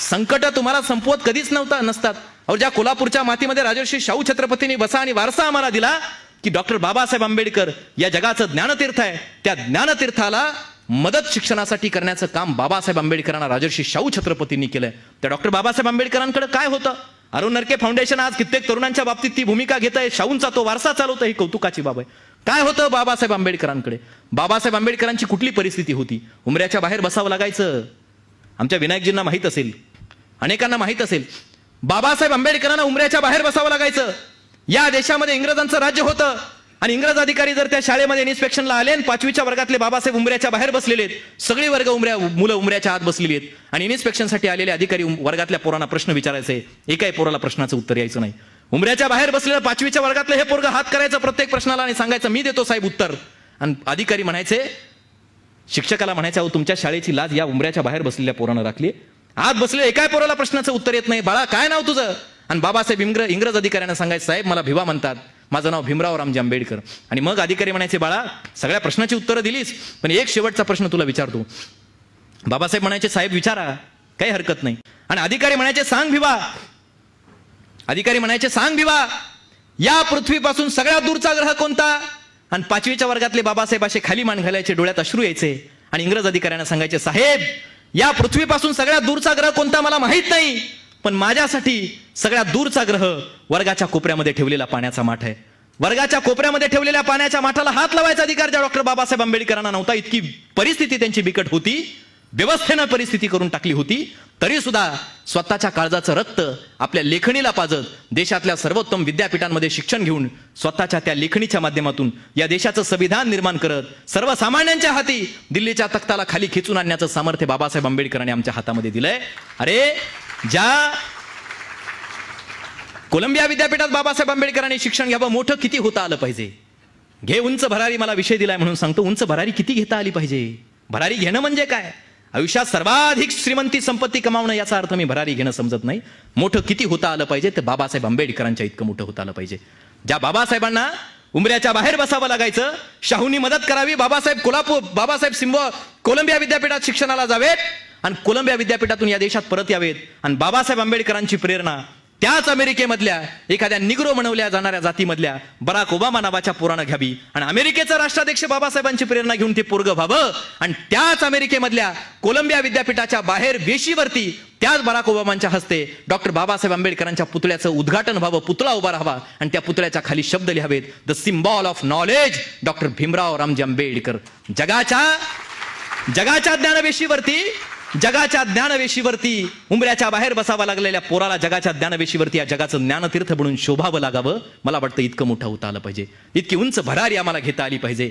संकट तुम्हाला संपवत कधीच नसतात. अहो, ज्या कोल्हापूरच्या मातीमध्ये राजर्षी शाहू छत्रपतींनी वसा आणि वारसा आम्हाला दिला की डॉक्टर बाबासाहेब आंबेडकर या जगाचं ज्ञानतीर्थ आहे, त्या ज्ञानतीर्थाला मदत शिक्षणासाठी करण्याचं काम बाबासाहेब आंबेडकरांना राजर्षी शाहू छत्रपतींनी केलंय. त्या डॉक्टर बाबासाहेब आंबेडकरांकडे काय होतं? अरुण नरके फाउंडेशन आज कित्येक तरुणांच्या बाबतीत ती भूमिका घेत आहे, शाहूंचा तो वारसा चालवतं, ही कौतुकाची बाब आहे. काय होतं बाबासाहेब आंबेडकरांकडे? बाबासाहेब आंबेडकरांची कुठली परिस्थिती होती? उमऱ्याच्या बाहेर बसावं लागायचं. आमच्या विनायकजींना माहित असेल, अनेकांना माहित असेल, बाबासाहेब आंबेडकरांना उमऱ्याच्या बाहेर बसावं लागायचं. या देशामध्ये इंग्रजांचं राज्य होतं आणि इंग्रज अधिकारी जर त्या शाळेमध्ये इन्स्पेक्शनला आले आणि 5वीच्या वर्गातले बाबासाहेब उमऱ्याच्या बाहेर बसलेले आहेत, सगळी वर्ग मुलं उमऱ्याच्या आत बसलेली आहेत आणि इन्स्पेक्शनसाठी आलेले अधिकारी वर्गातल्या पोरांना प्रश्न विचारायचे, एकाही पोराला प्रश्नाचं उत्तर यायचं नाही. उमऱ्याच्या बाहेर बसलेलं 5वीच्या वर्गातलं हे पोरग हात करायचं प्रत्येक प्रश्नाला आणि सांगायचं मी देतो साहेब उत्तर. आणि अधिकारी म्हणायचे, शिक्षकाला म्हणायचं, अहो तुमच्या शाळेची लाज या उमऱ्याच्या बाहेर बसलेल्या पोरानं राखली, आत बसले एकाही पोराला प्रश्नाचं उत्तर येत नाही. बाळा काय नाव तुझं? आणि बाबासाहेब इंग्रज अधिकाऱ्यांना सांगायचं, साहेब मला भिवा म्हणतात, माझं नाव भीमराव रामजी आंबेडकर. आणि मग अधिकारी म्हणायचे, बाळा सगळ्या प्रश्नाची उत्तरं दिलीस, पण एक शेवटचा प्रश्न तुला विचारतो. बाबासाहेब म्हणायचे, साहेब विचारा, काही हरकत नाही. आणि अधिकारी म्हणायचे, सांग भिवा. अधिकारी म्हणायचे, सांग भिवा, या पृथ्वीपासून सगळ्यात दूरचा ग्रह कोणता? आणि 5वीच्या वर्गातले बाबासाहेब असे खाली मान घालायचे, डोळ्यात अश्रू यायचे आणि इंग्रज अधिकाऱ्यांना सांगायचे, साहेब या पृथ्वीपासून सगळ्यात दूरचा ग्रह कोणता मला माहित नाही, पण माझ्यासाठी सगळ्यात दूरचा ग्रह वर्गाच्या कोपऱ्यामध्ये ठेवलेला पाण्याचा माठ आहे. वर्गाच्या कोपऱ्यामध्ये ठेवलेल्या पाण्याच्या माठाला हात लावायचा अधिकार ज्या डॉक्टर बाबासाहेब आंबेडकरांना नव्हता. इतकी परिस्थिती त्यांची बिकट होती, व्यवस्थेनं परिस्थिती करून टाकली होती. तरी सुद्धा स्वतःच्या काळजाचं रक्त आपल्या लेखणीला पाजत देशातल्या सर्वोत्तम विद्यापीठांमध्ये शिक्षण घेऊन स्वतःच्या त्या लेखणीच्या माध्यमातून या देशाचं संविधान निर्माण करत सर्वसामान्यांच्या हाती दिल्लीच्या तख्ताला खाली खेचून आणण्याचं सामर्थ्य बाबासाहेब आंबेडकरांनी आमच्या हातामध्ये दिलंय. अरे ज्या कोलंबिया विद्यापीठात बाबासाहेब आंबेडकरांनी शिक्षण घ्यावं, मोठं किती होता आलं पाहिजे. घे उंच भरारी, मला विषय दिलाय म्हणून सांगतो, उंच भरारी किती घेता आली पाहिजे. भरारी घेणं म्हणजे काय? आयुष्यात सर्वाधिक श्रीमंती संपत्ती कमावणं याचा अर्थ मी भरारी घेणं समजत नाही. मोठं किती होता आलं पाहिजे ते बाबासाहेब आंबेडकरांच्या इतकं मोठं होता आलं पाहिजे. ज्या बाबासाहेबांना उमऱ्याच्या बाहेर बसावं लागायचं, शाहूंनी मदत करावी, बाबासाहेब कोलंबिया विद्यापीठात शिक्षणाला जावेत आणि कोलंबिया विद्यापीठातून या देशात परत यावेत आणि बाबासाहेब आंबेडकरांची प्रेरणा त्याच अमेरिकेमधल्या एखाद्या निग्रो म्हणवल्या जाणाऱ्या जातीमधल्या बराक ओबामा नावाच्या पोरानं घ्यावी आणि अमेरिकेचा राष्ट्राध्यक्ष बाबासाहेबांची प्रेरणा घेऊन ते पोरग व्हावं आणि त्याच अमेरिकेमधल्या कोलंबिया विद्यापीठाच्या बाहेर वेशीवरती त्याच बराक ओबामांच्या हस्ते डॉक्टर बाबासाहेब आंबेडकरांच्या पुतळ्याचं उद्घाटन व्हावं, पुतळा उभा राहावा आणि त्या पुतळ्याच्या खाली शब्द लिहावेत, the symbol of knowledge doctor Bhimrao Ramji Ambedkar. जगाच्या ज्ञानवेशीवरती उमऱ्याच्या बाहेर बसावा लागलेल्या पोराला जगाच्या ज्ञानवेशीवरती या जगाचं ज्ञानतीर्थ म्हणून शोभावं लागावं. मला वाटतं इतकं मोठं होता आलं पाहिजे, इतकी उंच भरारी आम्हाला घेता आली पाहिजे.